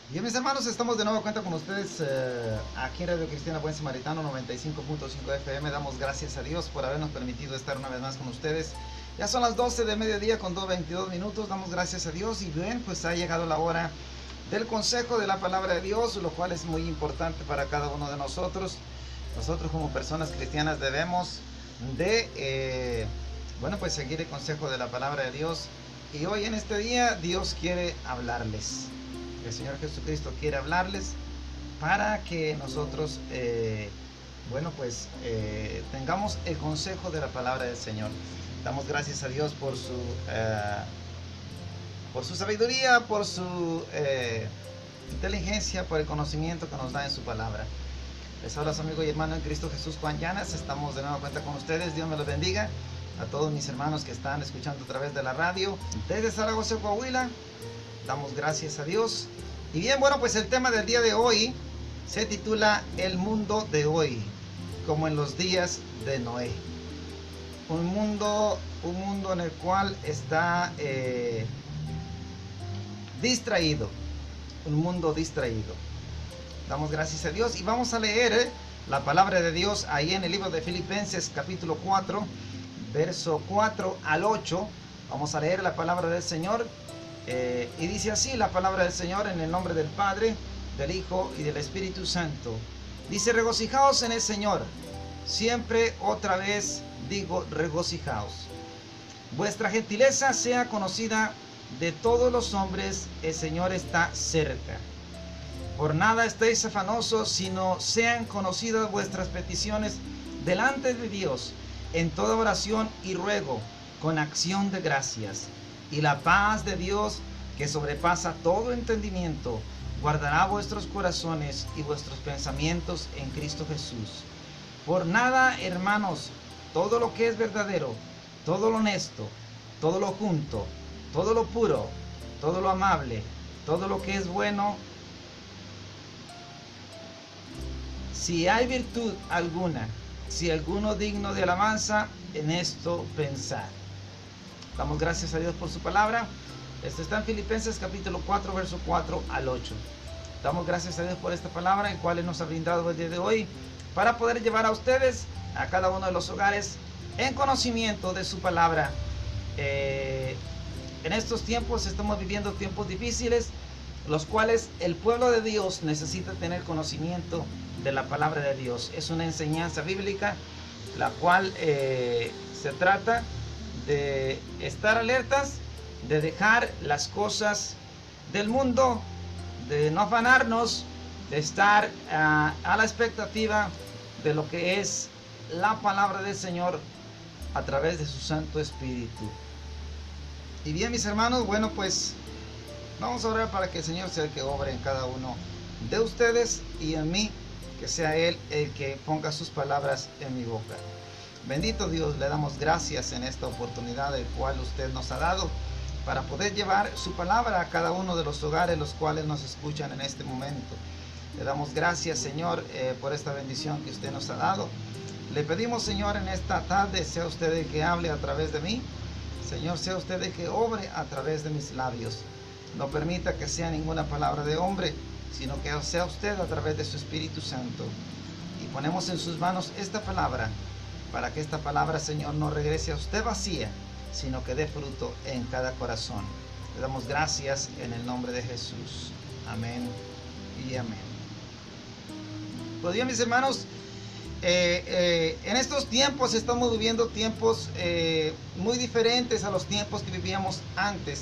Bien, mis hermanos, estamos de nuevo cuenta con ustedes aquí en Radio Cristiana Buen Samaritano 95.5 FM. Damos gracias a Dios por habernos permitido estar una vez más con ustedes. Ya son las 12 de mediodía con 22 minutos. Damos gracias a Dios y bien, pues ha llegado la hora del consejo de la palabra de Dios, lo cual es muy importante para cada uno de nosotros. Nosotros como personas cristianas debemos de, pues seguir el consejo de la palabra de Dios. Y hoy en este día Dios quiere hablarles. El Señor Jesucristo quiere hablarles para que nosotros, tengamos el consejo de la palabra del Señor. Damos gracias a Dios por su sabiduría, por su inteligencia, por el conocimiento que nos da en su palabra. Les habla su amigo y hermano en Cristo Jesús, Juan Llanas. Estamos de nueva cuenta con ustedes. Dios me los bendiga. A todos mis hermanos que están escuchando a través de la radio desde Zaragoza, Coahuila, damos gracias a Dios. Y bien, pues el tema del día de hoy se titula El mundo de hoy, como en los días de Noé. Un mundo en el cual está distraído, un mundo distraído. Damos gracias a Dios y vamos a leer la palabra de Dios ahí en el libro de Filipenses capítulo 4, verso 4 al 8. Vamos a leer la palabra del Señor. Y dice así la palabra del Señor en el nombre del Padre, del Hijo y del Espíritu Santo. Dice: regocijaos en el Señor. Siempre otra vez digo, regocijaos. Vuestra gentileza sea conocida de todos los hombres, el Señor está cerca. Por nada estéis afanosos, sino sean conocidas vuestras peticiones delante de Dios, en toda oración y ruego, con acción de gracias. Y la paz de Dios, que sobrepasa todo entendimiento, guardará vuestros corazones y vuestros pensamientos en Cristo Jesús. Por nada, hermanos, todo lo que es verdadero, todo lo honesto, todo lo justo, todo lo puro, todo lo amable, todo lo que es bueno, si hay virtud alguna, si alguno digno de alabanza, en esto pensad. Damos gracias a Dios por su palabra. Esto está en Filipenses capítulo 4, verso 4 al 8. Damos gracias a Dios por esta palabra, el cual Él nos ha brindado el día de hoy, para poder llevar a ustedes, a cada uno de los hogares, en conocimiento de su palabra. En estos tiempos estamos viviendo tiempos difíciles, los cuales el pueblo de Dios necesita tener conocimiento de la palabra de Dios. Es una enseñanza bíblica, la cual se trata de estar alertas, de dejar las cosas del mundo, de no afanarnos, de estar a la expectativa de lo que es la palabra del Señor a través de su Santo Espíritu. Y bien, mis hermanos, pues vamos a orar para que el Señor sea el que obre en cada uno de ustedes y en mí, que sea Él el que ponga sus palabras en mi boca. Bendito Dios, le damos gracias en esta oportunidad el cual usted nos ha dado para poder llevar su palabra a cada uno de los hogares los cuales nos escuchan en este momento. Le damos gracias, Señor, por esta bendición que usted nos ha dado. Le pedimos, Señor, en esta tarde sea usted el que hable a través de mí. Señor, sea usted el que obre a través de mis labios. No permita que sea ninguna palabra de hombre, sino que sea usted a través de su Espíritu Santo. Y ponemos en sus manos esta palabra, para que esta palabra, Señor, no regrese a usted vacía, sino que dé fruto en cada corazón. Le damos gracias en el nombre de Jesús. Amén y amén. Pues bien, mis hermanos, en estos tiempos estamos viviendo tiempos muy diferentes a los tiempos que vivíamos antes.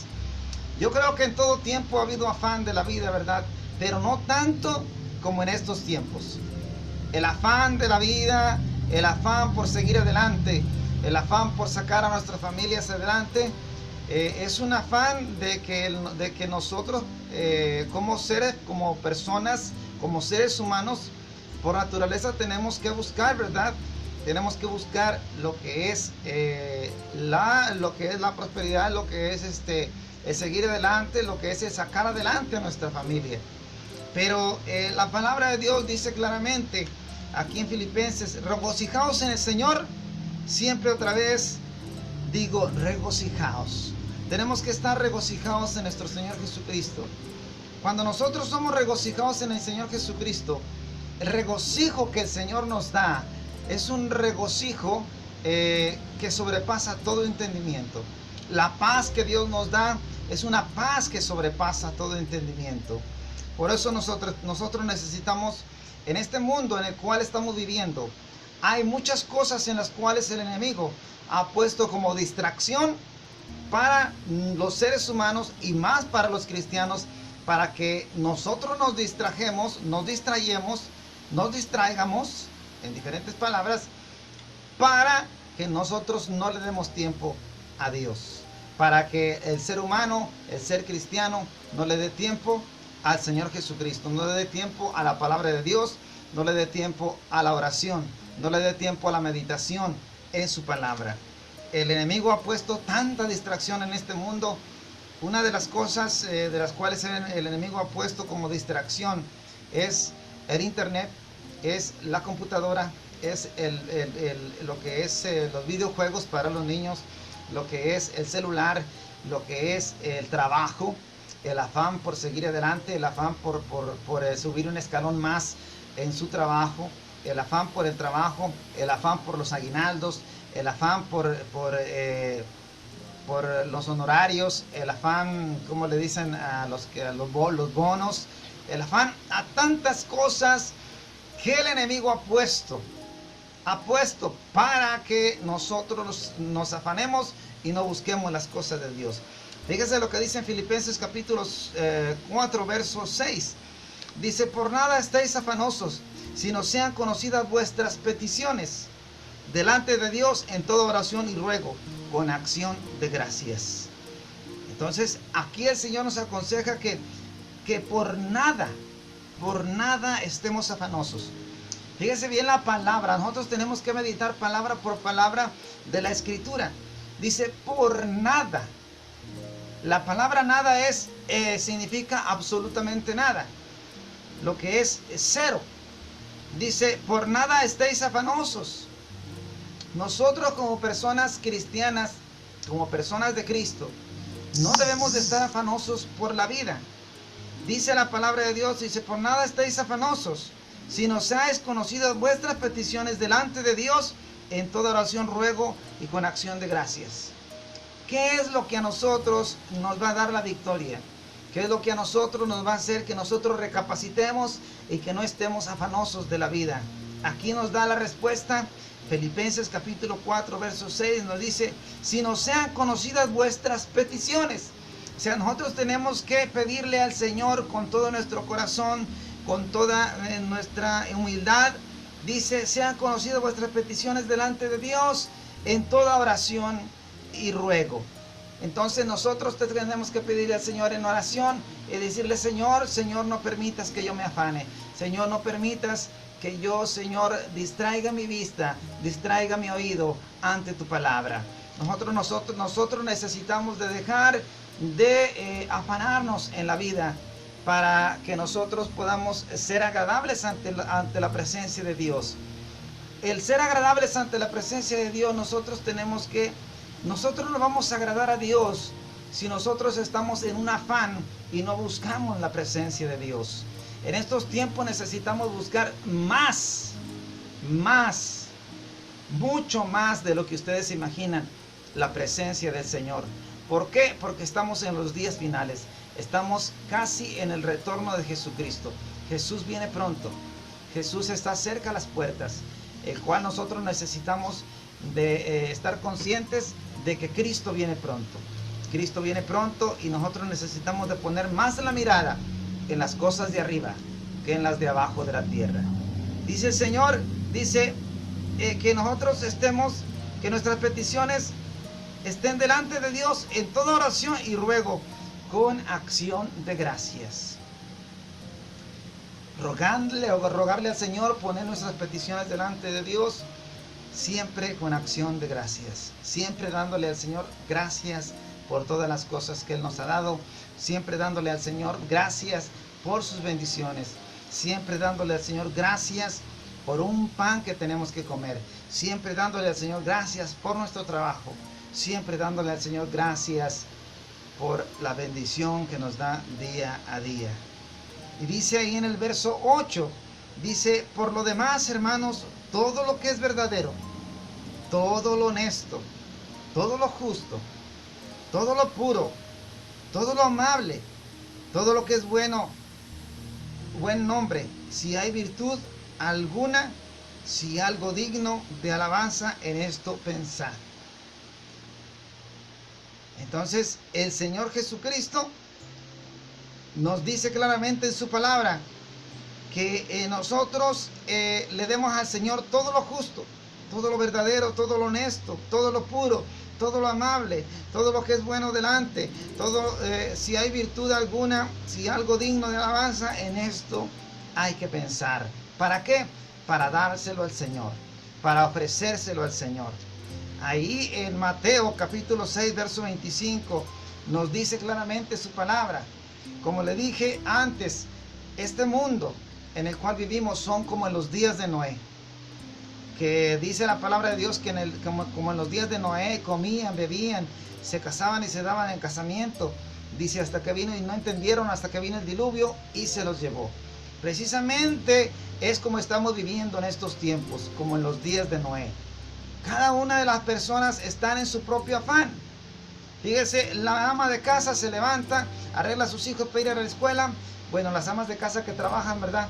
Yo creo que en todo tiempo ha habido afán de la vida, ¿verdad? Pero no tanto como en estos tiempos. El afán de la vida, el afán por seguir adelante, el afán por sacar a nuestras familias adelante, es un afán de que nosotros como seres, como personas, como seres humanos, por naturaleza tenemos que buscar, ¿verdad? Tenemos que buscar lo que es la prosperidad, lo que es el seguir adelante, lo que es el sacar adelante a nuestra familia. Pero la palabra de Dios dice claramente aquí en Filipenses: regocijaos en el Señor. Siempre otra vez digo, regocijaos. Tenemos que estar regocijados en nuestro Señor Jesucristo. Cuando nosotros somos regocijados en el Señor Jesucristo, el regocijo que el Señor nos da es un regocijo que sobrepasa todo entendimiento. La paz que Dios nos da es una paz que sobrepasa todo entendimiento. Por eso nosotros necesitamos, en este mundo en el cual estamos viviendo, hay muchas cosas en las cuales el enemigo ha puesto como distracción para los seres humanos y más para los cristianos, para que nosotros nos distraigamos, en diferentes palabras, para que nosotros no le demos tiempo a Dios, para que el ser humano, el ser cristiano, no le dé tiempo al Señor Jesucristo, no le dé tiempo a la palabra de Dios, no le dé tiempo a la oración, no le dé tiempo a la meditación en su palabra. El enemigo ha puesto tanta distracción en este mundo. Una de las cosas de las cuales el enemigo ha puesto como distracción es el internet, es la computadora, es lo que es los videojuegos para los niños, lo que es el celular, lo que es el trabajo, el afán por seguir adelante, el afán por subir un escalón más en su trabajo, el afán por el trabajo, el afán por los aguinaldos, el afán por los honorarios, el afán, como le dicen a los bonos, el afán a tantas cosas que el enemigo ha puesto para que nosotros nos afanemos y no busquemos las cosas de Dios. Fíjese lo que dice en Filipenses capítulo 4, verso 6. Dice: por nada estéis afanosos, sino sean conocidas vuestras peticiones delante de Dios en toda oración y ruego, con acción de gracias. Entonces, aquí el Señor nos aconseja que por nada estemos afanosos. Fíjese bien la palabra. Nosotros tenemos que meditar palabra por palabra de la Escritura. Dice por nada. La palabra nada significa absolutamente nada. Lo que es cero. Dice, por nada estéis afanosos. Nosotros como personas cristianas, como personas de Cristo, no debemos de estar afanosos por la vida. Dice la palabra de Dios, dice, por nada estéis afanosos, sino seáis conocidas vuestras peticiones delante de Dios en toda oración, ruego y con acción de gracias. ¿Qué es lo que a nosotros nos va a dar la victoria? ¿Qué es lo que a nosotros nos va a hacer que nosotros recapacitemos y que no estemos afanosos de la vida? Aquí nos da la respuesta. Filipenses capítulo 4, verso 6 nos dice, si no sean conocidas vuestras peticiones. O sea, nosotros tenemos que pedirle al Señor con todo nuestro corazón, con toda nuestra humildad. Dice, sean conocidas vuestras peticiones delante de Dios en toda oración y ruego. Entonces nosotros tenemos que pedirle al Señor en oración y decirle, Señor, no permitas que yo me afane. Señor, no permitas que yo, Señor, distraiga mi vista, distraiga mi oído ante tu palabra. Nosotros necesitamos de dejar de afanarnos en la vida para que nosotros podamos ser agradables ante la presencia de Dios. El ser agradables ante la presencia de Dios, nosotros no vamos a agradar a Dios si nosotros estamos en un afán y no buscamos la presencia de Dios. En estos tiempos necesitamos buscar mucho más de lo que ustedes imaginan, la presencia del Señor. ¿Por qué? Porque estamos en los días finales. Estamos casi en el retorno de Jesucristo. Jesús viene pronto. Jesús está cerca a las puertas, el cual nosotros necesitamos de estar conscientes de que Cristo viene pronto. Cristo viene pronto y nosotros necesitamos de poner más la mirada en las cosas de arriba que en las de abajo de la tierra. Dice el Señor, que nosotros que nuestras peticiones estén delante de Dios en toda oración y ruego con acción de gracias. Rogarle al Señor, poner nuestras peticiones delante de Dios, siempre con acción de gracias, siempre dándole al Señor gracias por todas las cosas que Él nos ha dado, siempre dándole al Señor gracias por sus bendiciones, siempre dándole al Señor gracias por un pan que tenemos que comer, siempre dándole al Señor gracias por nuestro trabajo, siempre dándole al Señor gracias por la bendición que nos da día a día. Y dice ahí en el verso 8, dice, por lo demás, hermanos, todo lo que es verdadero, todo lo honesto, todo lo justo, todo lo puro, todo lo amable, todo lo que es bueno, buen nombre, si hay virtud alguna, si algo digno de alabanza, en esto pensad. Entonces, el Señor Jesucristo nos dice claramente en su palabra que nosotros le demos al Señor todo lo justo, todo lo verdadero, todo lo honesto, todo lo puro, todo lo amable, todo lo que es bueno delante, todo, si hay virtud alguna, si algo digno de alabanza, en esto hay que pensar. ¿Para qué? Para dárselo al Señor, para ofrecérselo al Señor. Ahí en Mateo capítulo 6, verso 25, nos dice claramente su palabra. Como le dije antes, este mundo en el cual vivimos son como en los días de Noé. Que dice la palabra de Dios que como en los días de Noé comían, bebían, se casaban y se daban en casamiento. Dice hasta que vino, y no entendieron hasta que vino el diluvio y se los llevó. Precisamente es como estamos viviendo en estos tiempos, como en los días de Noé. Cada una de las personas están en su propio afán. Fíjese, la ama de casa se levanta, arregla a sus hijos para ir a la escuela. Bueno, las amas de casa que trabajan, ¿verdad?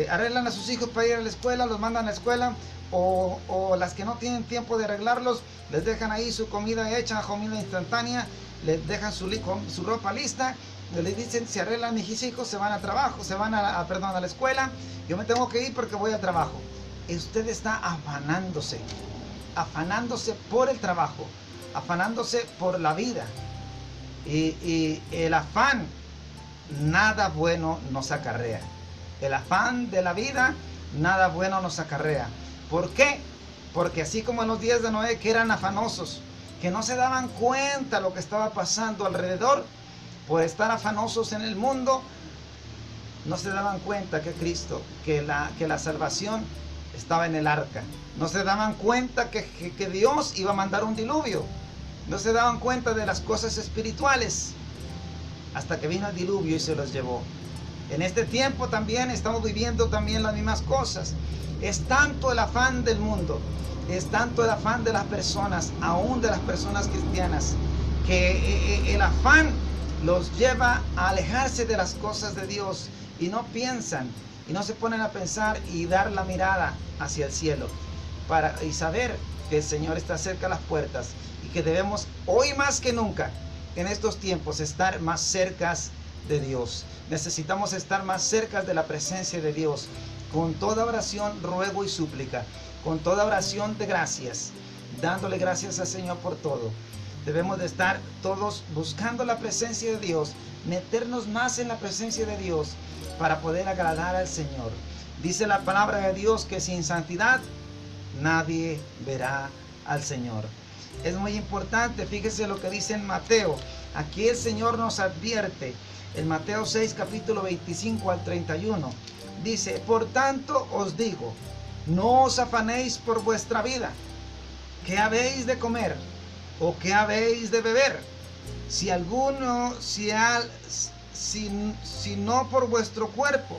Arreglan a sus hijos para ir a la escuela, los mandan a la escuela, o las que no tienen tiempo de arreglarlos, les dejan ahí su comida hecha, comida instantánea, les dejan su ropa lista, les dicen, se arreglan mis hijos, se van a trabajo, se van a la escuela, yo me tengo que ir porque voy al trabajo. Usted está afanándose por el trabajo, afanándose por la vida, y el afán nada bueno nos acarrea. El afán de la vida nada bueno nos acarrea. ¿Por qué? Porque así como en los días de Noé, que eran afanosos, que no se daban cuenta lo que estaba pasando alrededor, por estar afanosos en el mundo, no se daban cuenta que Cristo, que la salvación estaba en el arca. No se daban cuenta que Dios iba a mandar un diluvio. No se daban cuenta de las cosas espirituales, hasta que vino el diluvio y se los llevó. En este tiempo también estamos viviendo también las mismas cosas. Es tanto el afán del mundo, es tanto el afán de las personas, aún de las personas cristianas, que el afán los lleva a alejarse de las cosas de Dios, y no piensan, y no se ponen a pensar y dar la mirada hacia el cielo, y saber que el Señor está cerca a las puertas, y que debemos hoy más que nunca en estos tiempos estar más cerca de Dios. Necesitamos estar más cerca de la presencia de Dios, con toda oración, ruego y súplica, con toda oración de gracias, dándole gracias al Señor por todo. Debemos de estar todos buscando la presencia de Dios, meternos más en la presencia de Dios para poder agradar al Señor. Dice la palabra de Dios que sin santidad nadie verá al Señor. Es muy importante, fíjese lo que dice en Mateo. Aquí el Señor nos advierte, en Mateo 6, capítulo 25 al 31. Dice, por tanto os digo, no os afanéis por vuestra vida, qué habéis de comer o qué habéis de beber, si no por vuestro cuerpo,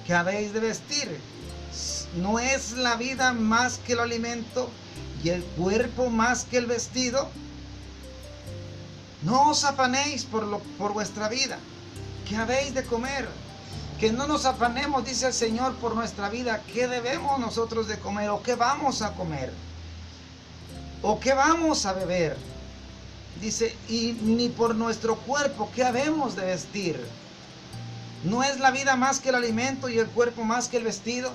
qué habéis de vestir. ¿No es la vida más que el alimento y el cuerpo más que el vestido? No os afanéis por vuestra vida, qué habéis de comer. Que no nos afanemos, dice el Señor, por nuestra vida, qué debemos nosotros de comer, o qué vamos a comer, o qué vamos a beber. Dice, y ni por nuestro cuerpo, qué habemos de vestir. ¿No es la vida más que el alimento y el cuerpo más que el vestido?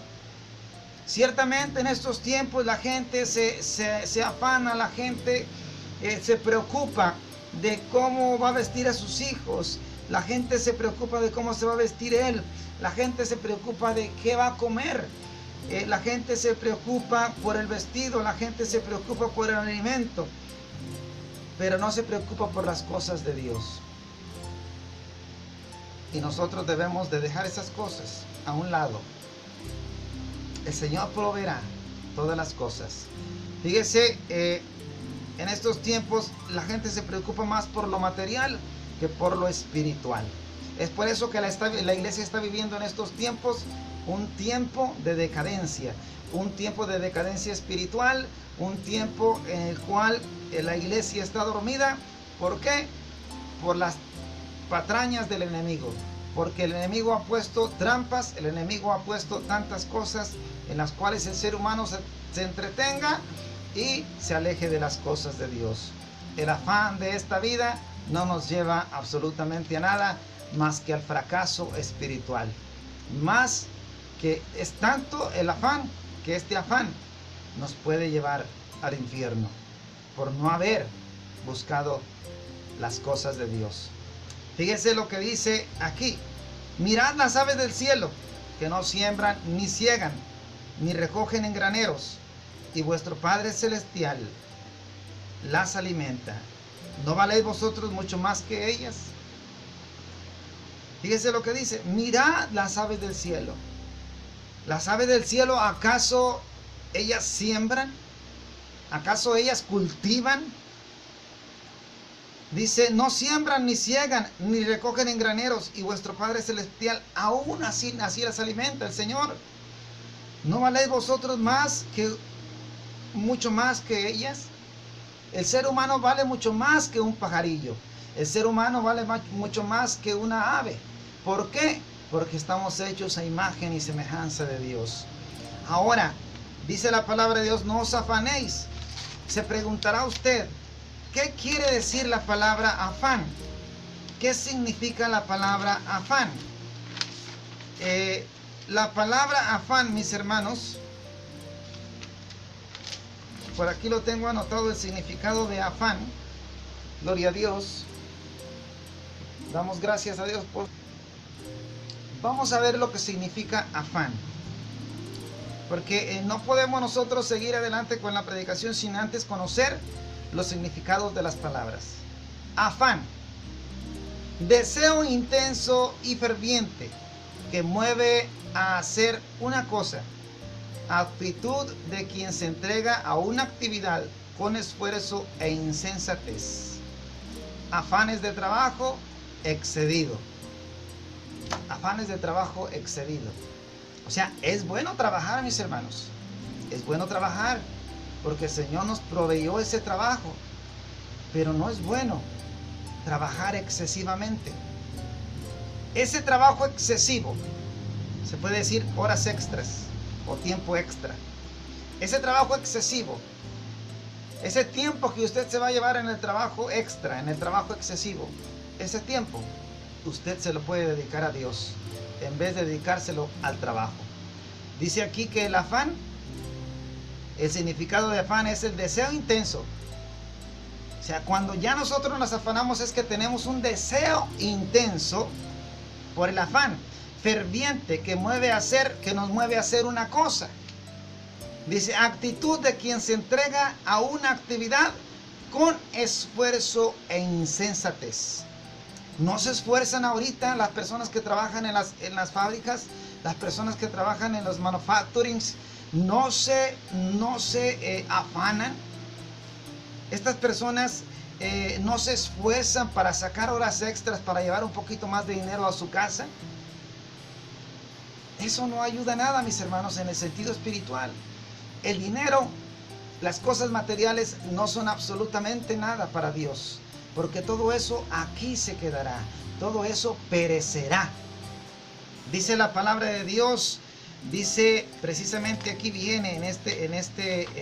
Ciertamente en estos tiempos la gente se afana, la gente se preocupa de cómo va a vestir a sus hijos. La gente se preocupa de cómo se va a vestir él. La gente se preocupa de qué va a comer. La gente se preocupa por el vestido. La gente se preocupa por el alimento. Pero no se preocupa por las cosas de Dios. Y nosotros debemos de dejar esas cosas a un lado. El Señor proveerá todas las cosas. Fíjese, en estos tiempos la gente se preocupa más por lo material que por lo espiritual. Es por eso que la iglesia está viviendo en estos tiempos un tiempo de decadencia espiritual, un tiempo en el cual la iglesia está dormida. ¿Por qué? Por las patrañas del enemigo, porque el enemigo ha puesto trampas, el enemigo ha puesto tantas cosas en las cuales el ser humano se entretenga y se aleje de las cosas de Dios. El afán de esta vida no nos lleva absolutamente a nada más que al fracaso espiritual. Más que es tanto el afán que este afán nos puede llevar al infierno por no haber buscado las cosas de Dios. Fíjese lo que dice aquí: mirad las aves del cielo, que no siembran ni ciegan ni recogen en graneros, y vuestro Padre Celestial las alimenta. ¿No valéis vosotros mucho más que ellas? Fíjese lo que dice: mirad las aves del cielo. Las aves del cielo, ¿acaso ellas siembran? ¿Acaso ellas cultivan? Dice: no siembran ni ciegan ni recogen en graneros, y vuestro Padre Celestial aún así las alimenta. El Señor: ¿no valéis vosotros mucho más que ellas? El ser humano vale mucho más que un pajarillo. El ser humano vale mucho más que una ave. ¿Por qué? Porque estamos hechos a imagen y semejanza de Dios. Ahora, dice la palabra de Dios: no os afanéis. Se preguntará usted, ¿qué quiere decir la palabra afán? ¿Qué significa la palabra afán? La palabra afán, mis hermanos, por aquí lo tengo anotado, el significado de afán. Gloria a Dios. Damos gracias a Dios por... Vamos a ver lo que significa afán. Porque no podemos nosotros seguir adelante con la predicación sin antes conocer los significados de las palabras. Afán: deseo intenso y ferviente que mueve a hacer una cosa. Actitud de quien se entrega a una actividad con esfuerzo e insensatez. Afanes de trabajo excedido. Afanes de trabajo excedido. O sea, es bueno trabajar, mis hermanos. Es bueno trabajar porque el Señor nos proveyó ese trabajo. Pero no es bueno trabajar excesivamente. Ese trabajo excesivo, se puede decir horas extras o tiempo extra. Ese trabajo excesivo, ese tiempo que usted se va a llevar en el trabajo extra, en el trabajo excesivo, ese tiempo usted se lo puede dedicar a Dios en vez de dedicárselo al trabajo. Dice aquí que el afán, el significado de afán es el deseo intenso. O sea, cuando ya nosotros nos afanamos es que tenemos un deseo intenso por el afán, ferviente, que nos mueve a hacer una cosa. Dice: actitud de quien se entrega a una actividad con esfuerzo e insensatez. No se esfuerzan ahorita las personas que trabajan en las fábricas, las personas que trabajan en los manufacturings, no se afanan. Estas personas no se esfuerzan para sacar horas extras para llevar un poquito más de dinero a su casa. Eso no ayuda a nada, mis hermanos, en el sentido espiritual. El dinero, las cosas materiales no son absolutamente nada para Dios, porque todo eso aquí se quedará, todo eso perecerá. Dice la palabra de Dios, dice precisamente aquí viene en este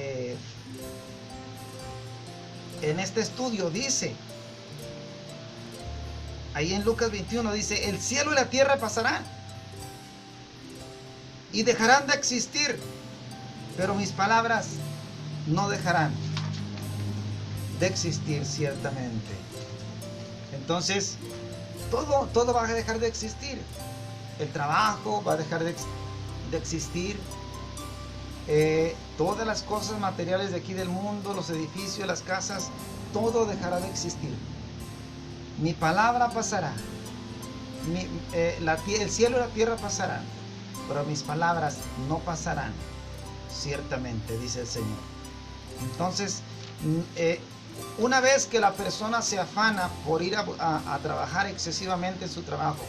estudio, dice ahí en Lucas 21, dice: el cielo y la tierra pasarán y dejarán de existir, pero mis palabras no dejarán de existir ciertamente. Entonces, todo va a dejar de existir. El trabajo va a dejar de existir. Todas las cosas materiales de aquí del mundo, los edificios, las casas, todo dejará de existir. Mi palabra pasará. El cielo y la tierra pasarán, pero mis palabras no pasarán ciertamente, dice el Señor. Entonces, una vez que la persona se afana por ir a trabajar excesivamente en su trabajo,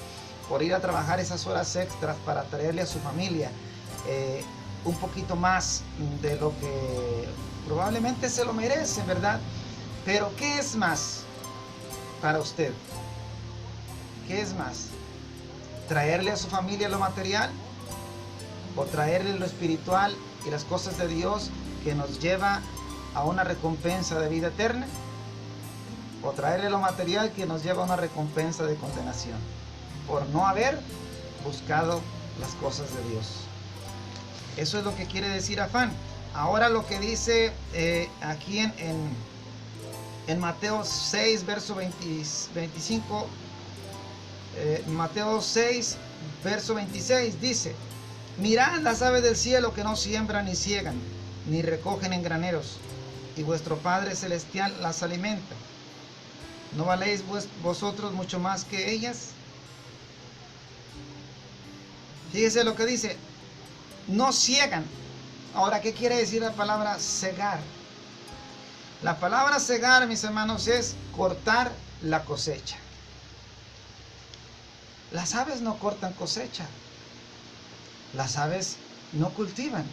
por ir a trabajar esas horas extras para traerle a su familia un poquito más de lo que probablemente se lo merecen, ¿verdad? Pero ¿qué es más para usted? ¿Qué es más? ¿Traerle a su familia lo material? ¿O traerle lo espiritual y las cosas de Dios que nos lleva a una recompensa de vida eterna? ¿O traerle lo material que nos lleva a una recompensa de condenación por no haber buscado las cosas de Dios? Eso es lo que quiere decir afán. Ahora lo que dice aquí en Mateo 6, verso 25, Mateo 6, verso 26 dice: mirad las aves del cielo, que no siembran ni ciegan, ni recogen en graneros, y vuestro Padre Celestial las alimenta. ¿No valéis vosotros mucho más que ellas? Fíjese lo que dice: no ciegan. Ahora, ¿qué quiere decir la palabra cegar? La palabra cegar, mis hermanos, es cortar la cosecha. Las aves no cortan cosecha. Las aves no cultivan.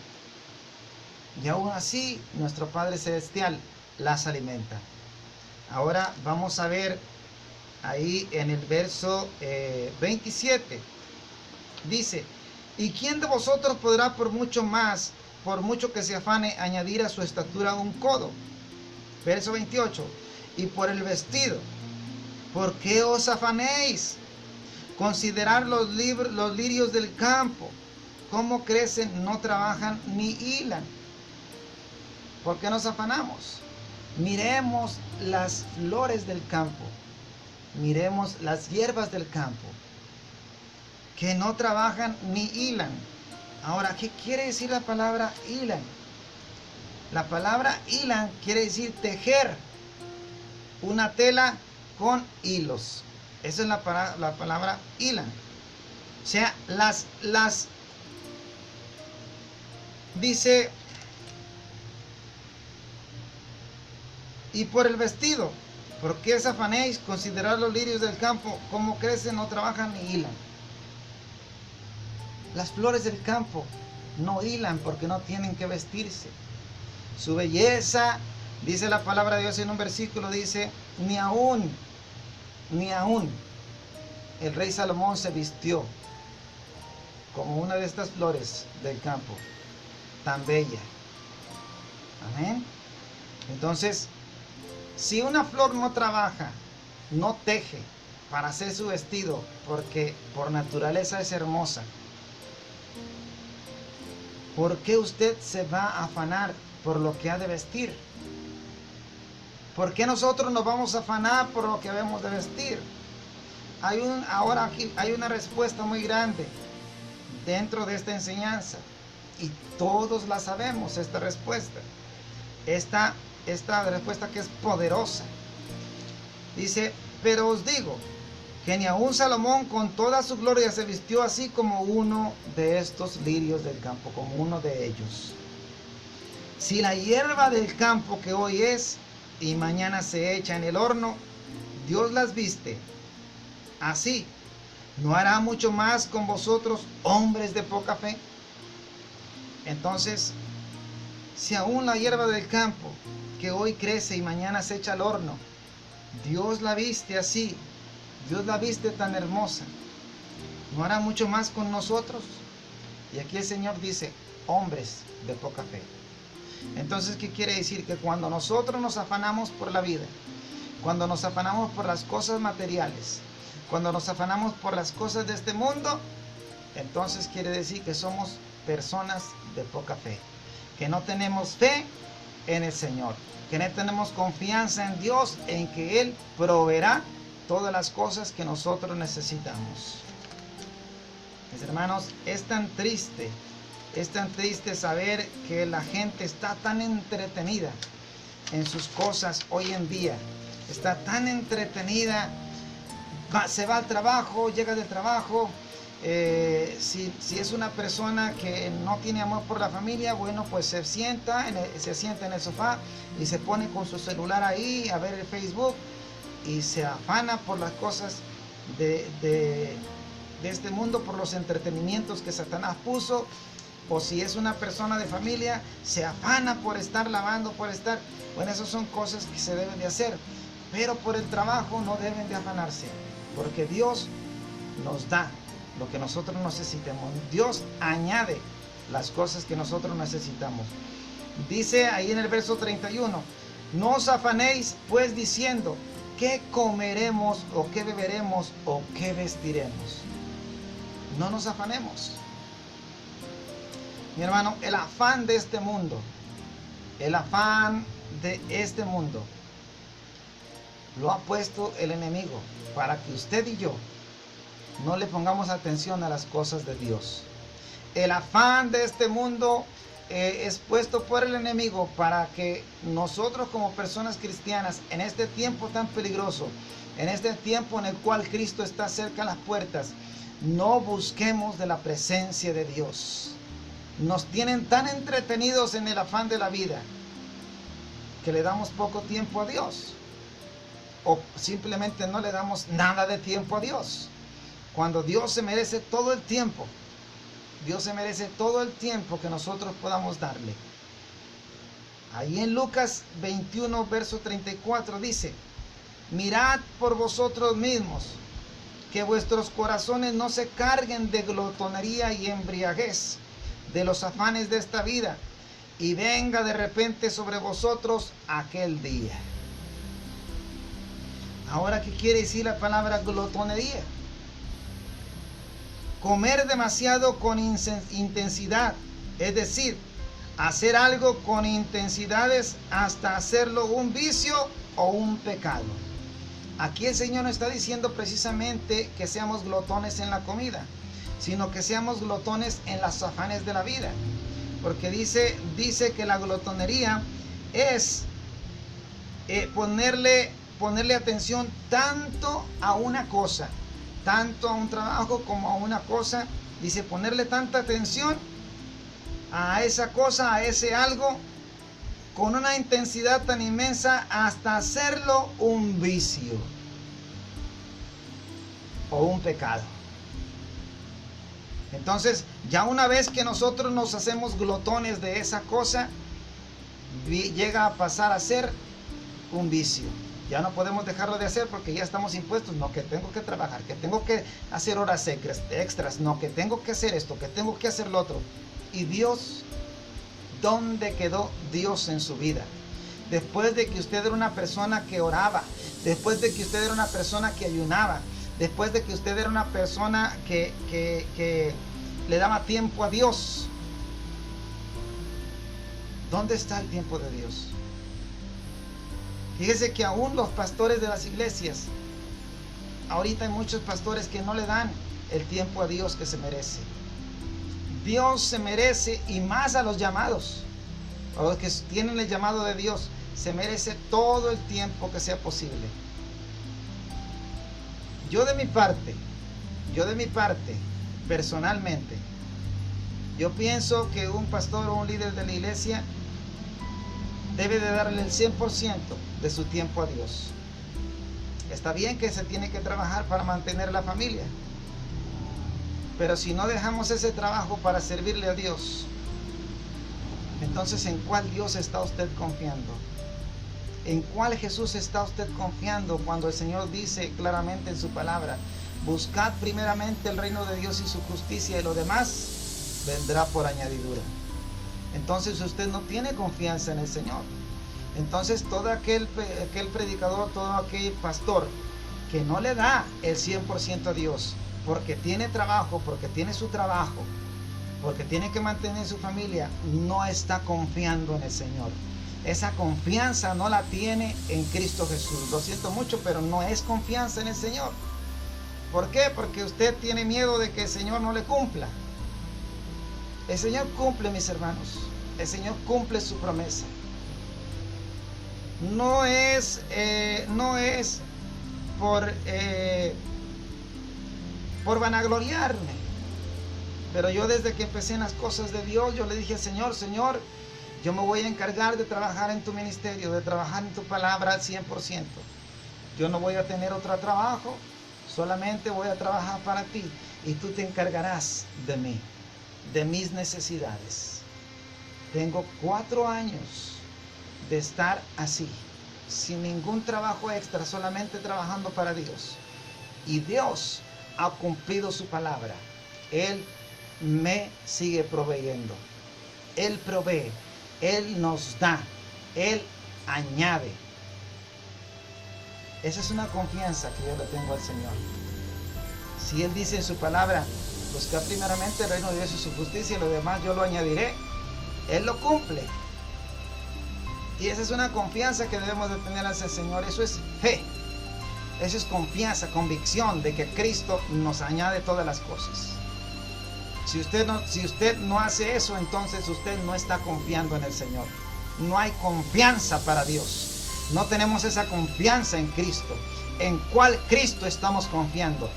Y aún así, nuestro Padre Celestial las alimenta. Ahora vamos a ver ahí en el verso 27. Dice: ¿y quién de vosotros podrá por mucho que se afane, añadir a su estatura un codo? Verso 28. Y por el vestido, ¿por qué os afanéis? Considerad los lirios del campo, cómo crecen, no trabajan ni hilan. ¿Por qué nos afanamos? Miremos las flores del campo, miremos las hierbas del campo, que no trabajan ni hilan. Ahora, ¿qué quiere decir la palabra hilan? La palabra hilan quiere decir tejer una tela con hilos. Esa es la palabra hilan. O sea, dice: y por el vestido, ¿por qué os afanéis? Considerad los lirios del campo, cómo crecen, no trabajan ni hilan. Las flores del campo no hilan porque no tienen que vestirse. Su belleza, dice la palabra de Dios en un versículo, dice: ni aún el rey Salomón se vistió como una de estas flores del campo, tan bella. Amén. Entonces, si una flor no trabaja, no teje para hacer su vestido, porque por naturaleza es hermosa, ¿por qué usted se va a afanar por lo que ha de vestir? ¿Por qué nosotros nos vamos a afanar por lo que debemos de vestir? Ahora aquí hay una respuesta muy grande dentro de esta enseñanza, y todos la sabemos, esta respuesta. Esta respuesta que es poderosa. Dice: pero os digo que ni aun Salomón con toda su gloria se vistió así como uno de estos lirios del campo, como uno de ellos. Si la hierba del campo, que hoy es y mañana se echa en el horno, Dios las viste así, ¿no hará mucho más con vosotros, hombres de poca fe? Entonces, si aún la hierba del campo, que hoy crece y mañana se echa al horno, Dios la viste así, Dios la viste tan hermosa, ¿no hará mucho más con nosotros? Y aquí el Señor dice: hombres de poca fe. Entonces, ¿qué quiere decir? Que cuando nosotros nos afanamos por la vida, cuando nos afanamos por las cosas materiales, cuando nos afanamos por las cosas de este mundo, entonces quiere decir que somos personas de poca fe, que no tenemos fe en el Señor, que no tenemos confianza en Dios, en que Él proveerá todas las cosas que nosotros necesitamos. Mis hermanos, es tan triste saber que la gente está tan entretenida en sus cosas hoy en día, está tan entretenida, se va al trabajo, llega del trabajo, si es una persona que no tiene amor por la familia, bueno, pues se sienta en el sofá y se pone con su celular ahí a ver el Facebook y se afana por las cosas de este mundo por los entretenimientos que Satanás puso, o si es una persona de familia, se afana por estar lavando, por estar... Bueno, esas son cosas que se deben de hacer, pero por el trabajo no deben de afanarse, porque Dios nos da lo que nosotros necesitamos. Dios añade las cosas que nosotros necesitamos. Dice ahí en el verso 31, no os afanéis pues diciendo, ¿qué comeremos o qué beberemos o qué vestiremos? No nos afanemos. Mi hermano, el afán de este mundo, el afán de este mundo, lo ha puesto el enemigo para que usted y yo no le pongamos atención a las cosas de Dios. El afán de este mundo es puesto por el enemigo para que nosotros como personas cristianas, en este tiempo tan peligroso, en este tiempo en el cual Cristo está cerca a las puertas, no busquemos de la presencia de Dios. Nos tienen tan entretenidos en el afán de la vida que le damos poco tiempo a Dios, o simplemente no le damos nada de tiempo a Dios, cuando Dios se merece todo el tiempo. Dios se merece todo el tiempo que nosotros podamos darle. Ahí en Lucas 21, verso 34 dice, mirad por vosotros mismos, que vuestros corazones no se carguen de glotonería y embriaguez, de los afanes de esta vida, y venga de repente sobre vosotros aquel día. Ahora, ¿qué quiere decir la palabra glotonería? Comer demasiado con intensidad, es decir, hacer algo con intensidades hasta hacerlo un vicio o un pecado. Aquí el Señor no está diciendo precisamente que seamos glotones en la comida, sino que seamos glotones en las afanes de la vida. Porque dice que la glotonería es ponerle atención tanto a una cosa, tanto a un trabajo como a una cosa. Dice ponerle tanta atención a esa cosa, a ese algo, con una intensidad tan inmensa hasta hacerlo un vicio o un pecado. Entonces, ya una vez que nosotros nos hacemos glotones de esa cosa, llega a pasar a ser un vicio. Ya no podemos dejarlo de hacer porque ya estamos impuestos. No, que tengo que trabajar, que tengo que hacer horas extras, no, que tengo que hacer esto, que tengo que hacer lo otro. Y Dios, ¿dónde quedó Dios en su vida? Después de que usted era una persona que oraba, después de que usted era una persona que ayunaba, después de que usted era una persona que le daba tiempo a Dios, ¿dónde está el tiempo de Dios? Fíjese que aún los pastores de las iglesias, ahorita hay muchos pastores que no le dan el tiempo a Dios que se merece. Dios se merece, y más a los llamados, a los que tienen el llamado de Dios, se merece todo el tiempo que sea posible. Yo de mi parte, personalmente, yo pienso que un pastor o un líder de la iglesia debe de darle el 100% de su tiempo a Dios. Está bien que se tiene que trabajar para mantener la familia, pero si no dejamos ese trabajo para servirle a Dios, entonces ¿en cuál Dios está usted confiando? ¿En cuál Jesús está usted confiando cuando el Señor dice claramente en su palabra, buscad primeramente el reino de Dios y su justicia, y lo demás vendrá por añadidura? Entonces usted no tiene confianza en el Señor. Entonces todo aquel predicador, todo aquel pastor que no le da el 100% a Dios, porque tiene trabajo, porque tiene su trabajo, porque tiene que mantener su familia, no está confiando en el Señor. Esa confianza no la tiene en Cristo Jesús. Lo siento mucho, pero no es confianza en el Señor. ¿Por qué? Porque usted tiene miedo de que el Señor no le cumpla. El Señor cumple, mis hermanos. El Señor cumple su promesa. No es por vanagloriarme. Pero yo desde que empecé en las cosas de Dios, yo le dije al Señor, Señor, yo me voy a encargar de trabajar en tu ministerio, de trabajar en tu palabra al 100%. Yo no voy a tener otro trabajo, solamente voy a trabajar para ti. y tú te encargarás de mí, de mis necesidades. Tengo 4 años de estar así, sin ningún trabajo extra, solamente trabajando para Dios. Y Dios ha cumplido su palabra. Él me sigue proveyendo. Él provee, Él nos da, Él añade. Esa es una confianza que yo le tengo al Señor. Si Él dice en su palabra, buscar primeramente el reino de Dios y su justicia, y lo demás yo lo añadiré, Él lo cumple. Y esa es una confianza que debemos de tener hacia el Señor. Eso es fe. Eso es confianza, convicción de que Cristo nos añade todas las cosas. Si usted no hace eso, entonces usted no está confiando en el Señor. No hay confianza para Dios. No tenemos esa confianza en Cristo. ¿En cuál Cristo estamos confiando?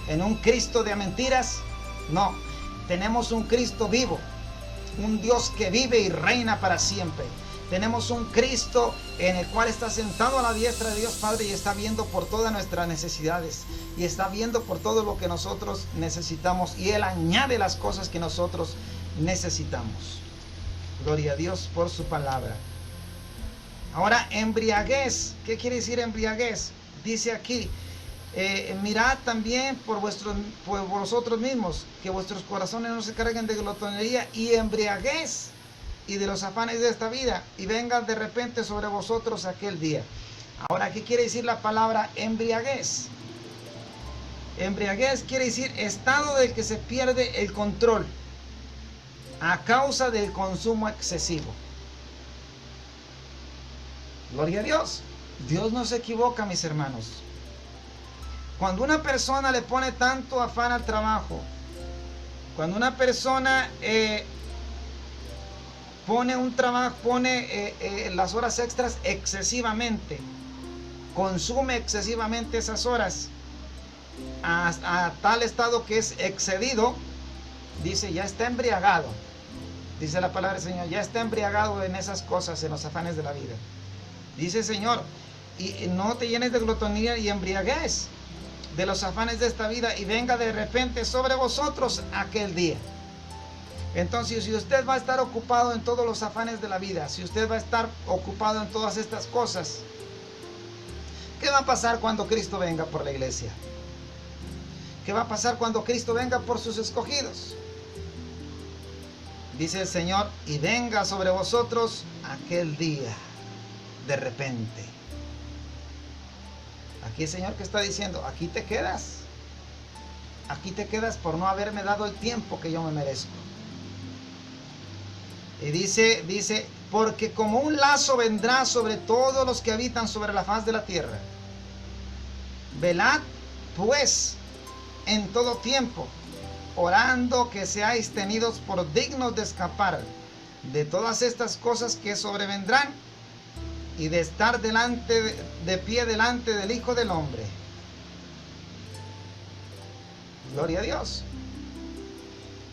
¿En un Cristo de mentiras? No. Tenemos un Cristo vivo. Un Dios que vive y reina para siempre. Tenemos un Cristo en el cual está sentado a la diestra de Dios Padre y está viendo por todas nuestras necesidades y está viendo por todo lo que nosotros necesitamos, y Él añade las cosas que nosotros necesitamos. Gloria a Dios por su palabra. Ahora, embriaguez. ¿Qué quiere decir embriaguez? Dice aquí, mirad también por vosotros mismos, que vuestros corazones no se carguen de glotonería y embriaguez y de los afanes de esta vida, y venga de repente sobre vosotros aquel día. Ahora, ¿qué quiere decir la palabra embriaguez? Embriaguez quiere decir estado del que se pierde el control a causa del consumo excesivo. Gloria a Dios. Dios no se equivoca, mis hermanos. Cuando una persona le pone tanto afán al trabajo, cuando una persona pone las horas extras excesivamente, consume excesivamente esas horas a tal estado que es excedido, dice, ya está embriagado. Dice la palabra del Señor, ya está embriagado en esas cosas, en los afanes de la vida. Dice el Señor, y no te llenes de glotonía y embriaguez de los afanes de esta vida, y venga de repente sobre vosotros aquel día. Entonces, si usted va a estar ocupado en todos los afanes de la vida, si usted va a estar ocupado en todas estas cosas, ¿qué va a pasar cuando Cristo venga por la iglesia? ¿Qué va a pasar cuando Cristo venga por sus escogidos? Dice el Señor, y venga sobre vosotros aquel día, de repente. Aquí el Señor que está diciendo, aquí te quedas. Aquí te quedas por no haberme dado el tiempo que yo me merezco. Y dice, porque como un lazo vendrá sobre todos los que habitan sobre la faz de la tierra. Velad, pues, en todo tiempo, orando que seáis tenidos por dignos de escapar de todas estas cosas que sobrevendrán y de estar de pie delante del Hijo del Hombre. Gloria a Dios.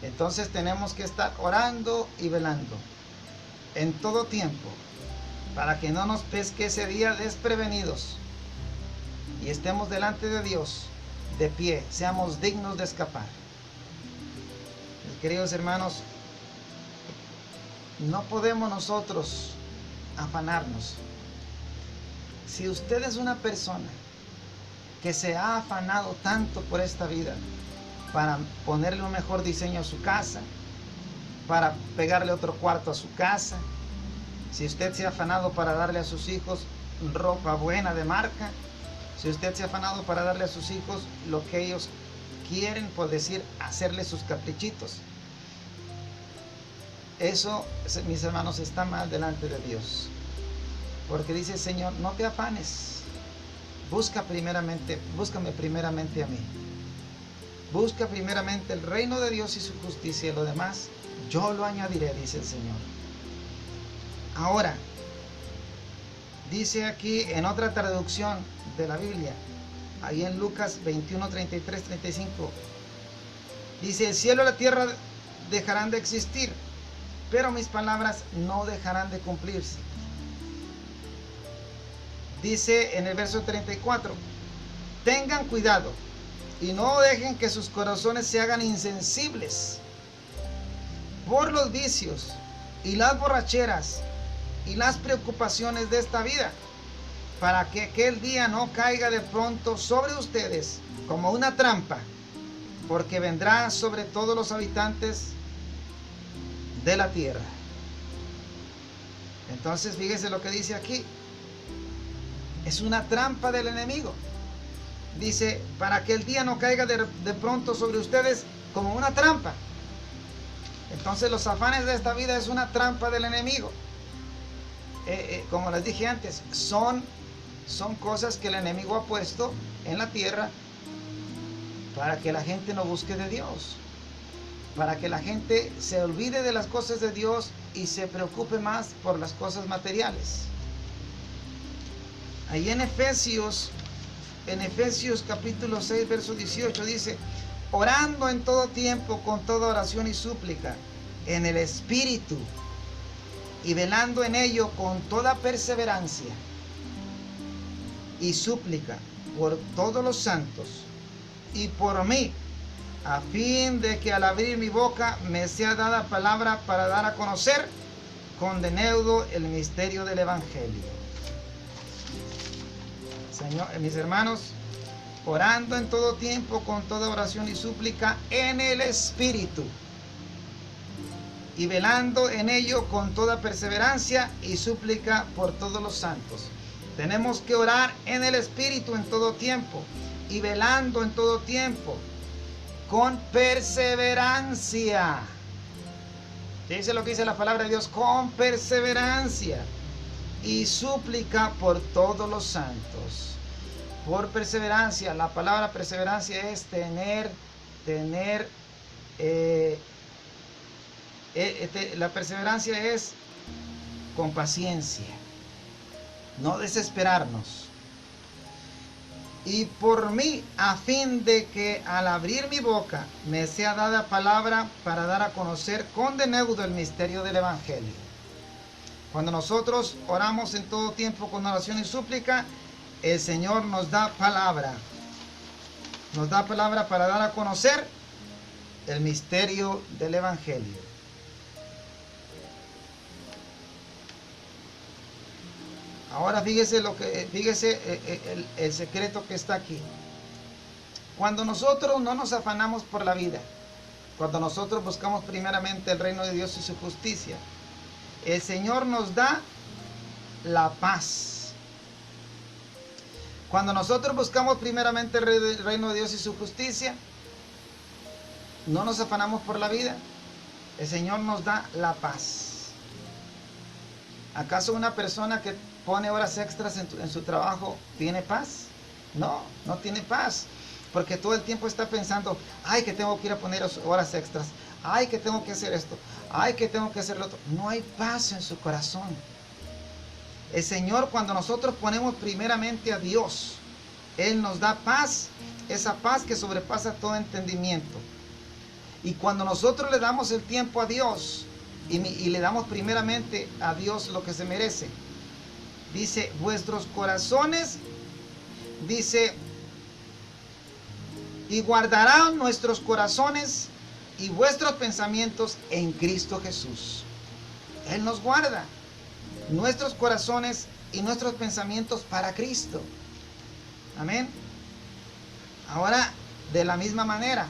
Entonces tenemos que estar orando y velando en todo tiempo para que no nos pesque ese día desprevenidos y estemos delante de Dios de pie, seamos dignos de escapar. Mis queridos hermanos, no podemos nosotros afanarnos. Si usted es una persona que se ha afanado tanto por esta vida, para ponerle un mejor diseño a su casa, para pegarle otro cuarto a su casa, si usted se ha afanado para darle a sus hijos ropa buena de marca, si usted se ha afanado para darle a sus hijos lo que ellos quieren, por decir, hacerle sus caprichitos, eso, mis hermanos, está mal delante de Dios. Porque dice el Señor, no te afanes, búscame primeramente a mí. Busca primeramente el reino de Dios y su justicia, y lo demás yo lo añadiré, dice el Señor. Ahora, dice aquí en otra traducción de la Biblia, ahí en Lucas 21, 33, 35, dice, el cielo y la tierra dejarán de existir, pero mis palabras no dejarán de cumplirse. Dice en el verso 34, tengan cuidado, y no dejen que sus corazones se hagan insensibles por los vicios y las borracheras y las preocupaciones de esta vida, para que aquel día no caiga de pronto sobre ustedes como una trampa, porque vendrá sobre todos los habitantes de la tierra. Entonces fíjese lo que dice aquí. Es una trampa del enemigo. Dice, para que el día no caiga de pronto sobre ustedes como una trampa. Entonces los afanes de esta vida es una trampa del enemigo. Como les dije antes, son cosas que el enemigo ha puesto en la tierra para que la gente no busque de Dios, para que la gente se olvide de las cosas de Dios y se preocupe más por las cosas materiales. Ahí en Efesios capítulo 6, verso 18 dice, orando en todo tiempo con toda oración y súplica en el Espíritu, y velando en ello con toda perseverancia y súplica por todos los santos y por mí, a fin de que al abrir mi boca me sea dada palabra para dar a conocer con denuedo el misterio del Evangelio. Señor, mis hermanos, orando en todo tiempo con toda oración y súplica en el Espíritu, y velando en ello con toda perseverancia y súplica por todos los santos. Tenemos que orar en el Espíritu en todo tiempo y velando en todo tiempo con perseverancia. ¿Qué dice lo que dice la palabra de Dios? Con perseverancia y súplica por todos los santos. Por perseverancia, la palabra perseverancia es la perseverancia es con paciencia, no desesperarnos. Y por mí, a fin de que al abrir mi boca me sea dada palabra para dar a conocer con denuedo el misterio del Evangelio. Cuando nosotros oramos en todo tiempo con oración y súplica, el Señor nos da palabra. Nos da palabra para dar a conocer el misterio del Evangelio. Ahora fíjese el secreto que está aquí. Cuando nosotros no nos afanamos por la vida, cuando nosotros buscamos primeramente el reino de Dios y su justicia, el Señor nos da la paz. Cuando nosotros buscamos primeramente el reino de Dios y su justicia, no nos afanamos por la vida, el Señor nos da la paz. ¿Acaso una persona que pone horas extras en su trabajo tiene paz? No, no tiene paz, porque todo el tiempo está pensando, ay, que tengo que ir a poner horas extras, ay, que tengo que hacer esto, ay, que tengo que hacer lo otro. No hay paz en su corazón. El Señor, cuando nosotros ponemos primeramente a Dios, Él nos da paz, esa paz que sobrepasa todo entendimiento. Y cuando nosotros le damos el tiempo a Dios y le damos primeramente a Dios lo que se merece, dice, vuestros corazones, dice, y guardarán nuestros corazones y vuestros pensamientos en Cristo Jesús. Él nos guarda nuestros corazones y nuestros pensamientos para Cristo. Amén. Ahora, de la misma manera,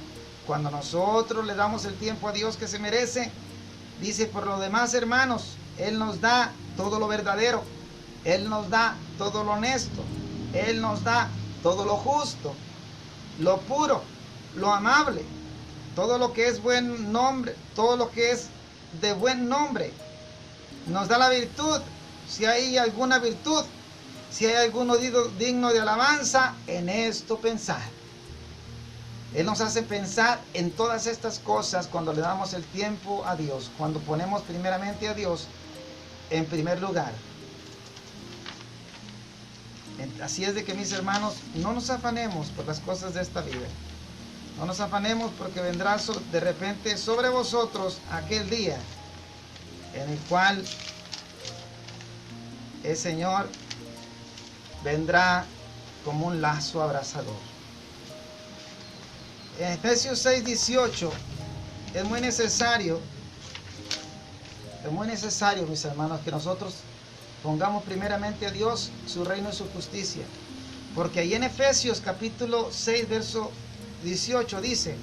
cuando nosotros le damos el tiempo a Dios que se merece, dice, por lo demás, hermanos, Él nos da todo lo verdadero, Él nos da todo lo honesto, Él nos da todo lo justo, lo puro, lo amable, todo lo que es buen nombre, todo lo que es de buen nombre. Nos da la virtud, si hay alguna virtud, si hay alguno digno de alabanza, en esto pensar. Él nos hace pensar en todas estas cosas cuando le damos el tiempo a Dios, cuando ponemos primeramente a Dios en primer lugar. Así es de que, mis hermanos, no nos afanemos por las cosas de esta vida. No nos afanemos, porque vendrá de repente sobre vosotros aquel día en el cual el Señor vendrá como un lazo abrasador. En Efesios 6:18 es muy necesario, mis hermanos, que nosotros pongamos primeramente a Dios, su reino y su justicia. Porque ahí en Efesios capítulo 6, verso 18 dice: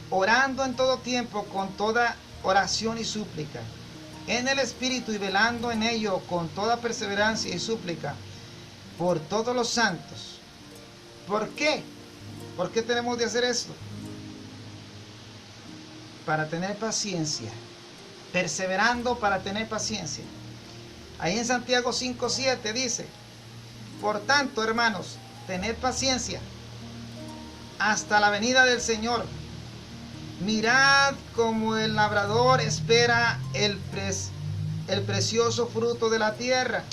orando en todo tiempo con toda oración y súplica en el Espíritu, y velando en ello con toda perseverancia y súplica por todos los santos. ¿Por qué? ¿Por qué tenemos de hacer esto? Para tener paciencia, perseverando para tener paciencia. Ahí en Santiago 5:7 dice: por tanto, hermanos, tened paciencia hasta la venida del Señor. Mirad como el labrador espera el precioso fruto de la tierra.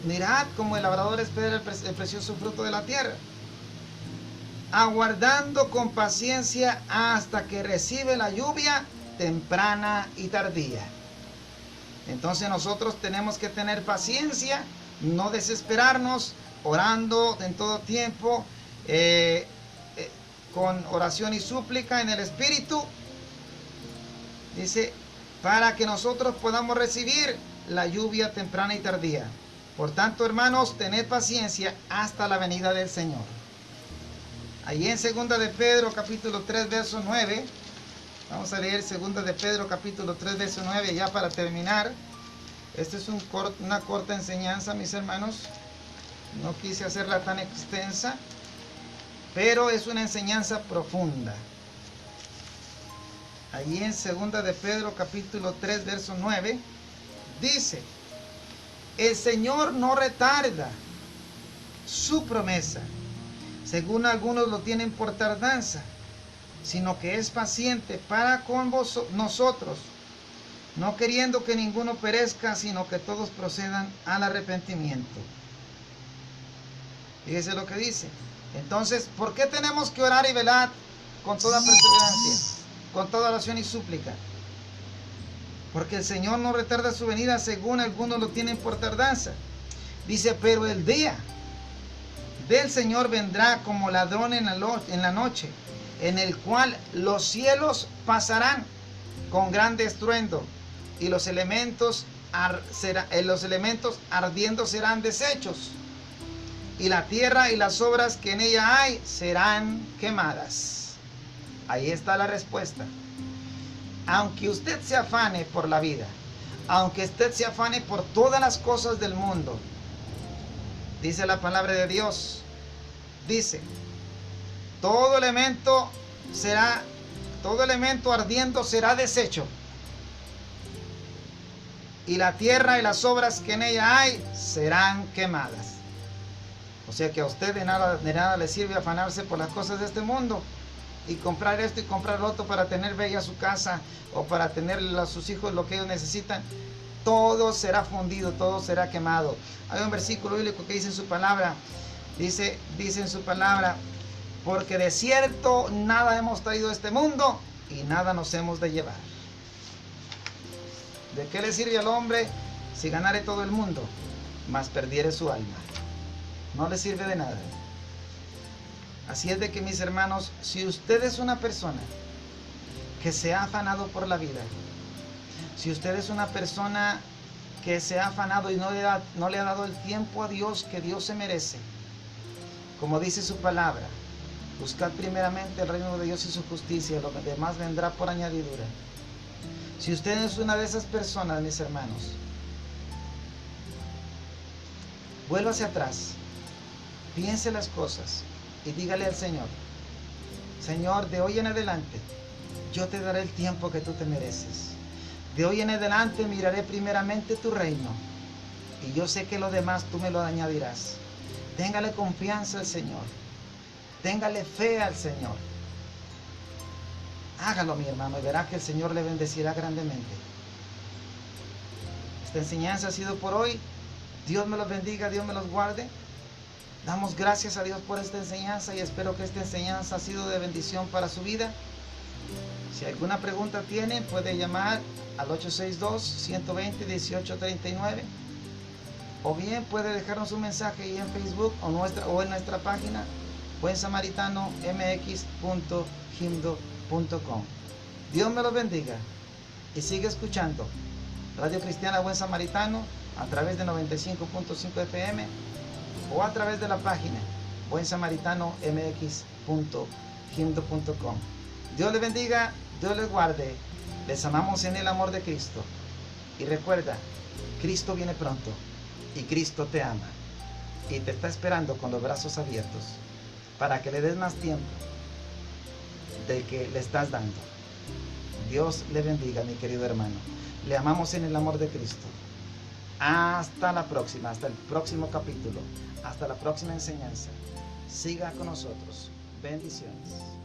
Mirad como el labrador espera el precioso fruto de la tierra, aguardando con paciencia hasta que recibe la lluvia temprana y tardía. Entonces nosotros tenemos que tener paciencia, no desesperarnos, orando en todo tiempo, con oración y súplica en el Espíritu. Dice, para que nosotros podamos recibir la lluvia temprana y tardía. Por tanto, hermanos, tened paciencia hasta la venida del Señor. Allí en 2 de Pedro capítulo 3 verso 9, vamos a leer 2 de Pedro capítulo 3 verso 9 ya para terminar. Esta es una corta enseñanza, mis hermanos. No quise hacerla tan extensa, pero es una enseñanza profunda. Allí en 2 de Pedro capítulo 3 verso 9 dice: el Señor no retarda su promesa, según algunos lo tienen por tardanza, sino que es paciente para con nosotros, no queriendo que ninguno perezca, sino que todos procedan al arrepentimiento. Fíjese lo que dice. Entonces, ¿por qué tenemos que orar y velar con toda perseverancia, con toda oración y súplica? Porque el Señor no retarda su venida, según algunos lo tienen por tardanza. Dice, pero el día del Señor vendrá como ladrón en la noche, en el cual los cielos pasarán con grande estruendo, y los elementos ardiendo serán deshechos, y la tierra y las obras que en ella hay serán quemadas. Ahí está la respuesta. Aunque usted se afane por la vida, aunque usted se afane por todas las cosas del mundo, dice la palabra de Dios, dice, todo elemento ardiendo será deshecho, y la tierra y las obras que en ella hay serán quemadas. O sea que a usted de nada le sirve afanarse por las cosas de este mundo y comprar esto y comprar lo otro para tener bella su casa o para tener a sus hijos lo que ellos necesitan. Todo será fundido, todo será quemado. Hay un versículo bíblico que dice en su palabra, dice en su palabra, porque de cierto nada hemos traído a este mundo y nada nos hemos de llevar. ¿De qué le sirve al hombre si ganare todo el mundo, mas perdiere su alma? No le sirve de nada. Así es de que, mis hermanos, si usted es una persona que se ha afanado por la vida, si usted es una persona que se ha afanado y no le ha dado el tiempo a Dios que Dios se merece, como dice su palabra, buscad primeramente el reino de Dios y su justicia, y lo demás vendrá por añadidura. Si usted es una de esas personas, mis hermanos, vuelva hacia atrás, piense las cosas y dígale al Señor, Señor, de hoy en adelante yo te daré el tiempo que tú te mereces. De hoy en adelante miraré primeramente tu reino y yo sé que lo demás tú me lo añadirás. Téngale confianza al Señor, téngale fe al Señor. Hágalo, mi hermano, y verá que el Señor le bendecirá grandemente. Esta enseñanza ha sido por hoy. Dios me los bendiga, Dios me los guarde. Damos gracias a Dios por esta enseñanza y espero que esta enseñanza ha sido de bendición para su vida. Si alguna pregunta tiene, puede llamar al 862-120-1839 o bien puede dejarnos un mensaje ahí en Facebook o en nuestra página buensamaritano.mx.gimdo.com. Dios me los bendiga y sigue escuchando Radio Cristiana Buen Samaritano a través de 95.5 FM o a través de la página buensamaritano.mx.gimdo.com. Dios les bendiga, Dios les guarde. Les amamos en el amor de Cristo. Y recuerda, Cristo viene pronto y Cristo te ama y te está esperando con los brazos abiertos para que le des más tiempo del que le estás dando. Dios le bendiga, mi querido hermano. Le amamos en el amor de Cristo. Hasta la próxima, hasta el próximo capítulo, hasta la próxima enseñanza. Siga con nosotros. Bendiciones.